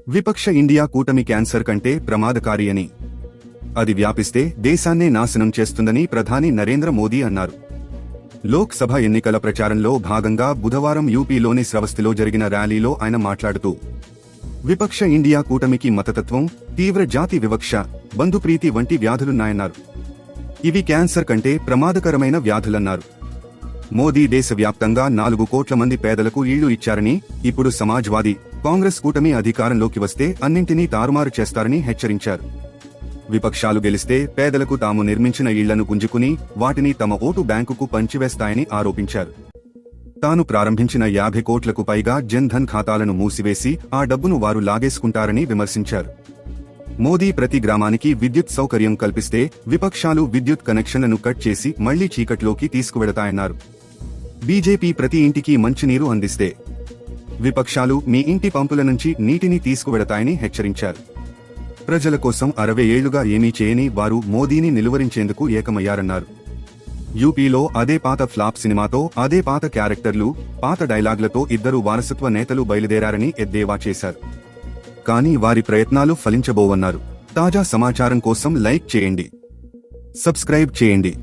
విపక్ష ఇండియా కూటమి క్యాన్సర్ కంటే ప్రమాదకారి అని, అది వ్యాపిస్తే దేశాన్నే నాశనం చేస్తుందని ప్రధాని నరేంద్ర మోదీ అన్నారు. లోక్ సభ ఎన్నికల ప్రచారంలో భాగంగా బుధవారం యూపీలోని శ్రవస్తిలో జరిగిన ర్యాలీలో ఆయన మాట్లాడుతూ, విపక్ష ఇండియా కూటమికి మతతత్వం, తీవ్ర జాతి వివక్ష, బంధుప్రీతి వంటి వ్యాధులున్నాయన్నారు. ఇవి క్యాన్సర్ కంటే ప్రమాదకరమైన వ్యాధులన్నారు. మోదీ దేశవ్యాప్తంగా 4 కోట్ల మంది పేదలకు ఇళ్లు ఇచ్చారని, ఇప్పుడు సమాజ్వాదీ, కాంగ్రెస్ కూటమి అధికారంలోకి వస్తే అన్నింటినీ తారుమారు చేస్తారని హెచ్చరించారు. విపక్షాలు గెలిస్తే పేదలకు తాము నిర్మించిన ఇళ్లను గుంజుకుని వాటిని తమ ఓటు బ్యాంకుకు పంచివేస్తాయని ఆరోపించారు. తాను ప్రారంభించిన 50 కోట్లకు పైగా జన్ ధన్ ఖాతాలను మూసివేసి ఆ డబ్బును వారు లాగేసుకుంటారని విమర్శించారు. మోదీ ప్రతి గ్రామానికి విద్యుత్ సౌకర్యం కల్పిస్తే విపక్షాలు విద్యుత్ కనెక్షన్లను కట్ చేసి మళ్లీ చీకట్లోకి తీసుకువెడతాయన్నారు. బీజేపీ ప్రతి ఇంటికి మంచినీరు అందిస్తే విపక్షాలు మీ ఇంటి పంపుల నుంచి నీటిని తీసుకువెడతాయని హెచ్చరించారు. ప్రజల కోసం 60 ఏళ్లుగా ఏమీ చేయని వారు మోదీని నిలువరించేందుకు ఏకమయ్యారన్నారు. యూపీలో అదే పాత ఫ్లాప్ సినిమాతో అదే పాత క్యారెక్టర్లు, పాత డైలాగ్లతో 2 వారసత్వ నేతలు బయలుదేరారని ఎద్దేవా చేశారు. కానీ వారి ప్రయత్నాలు ఫలించబోవన్నారు. తాజా సమాచారం కోసం లైక్ చేయండి, సబ్స్క్రైబ్ చేయండి.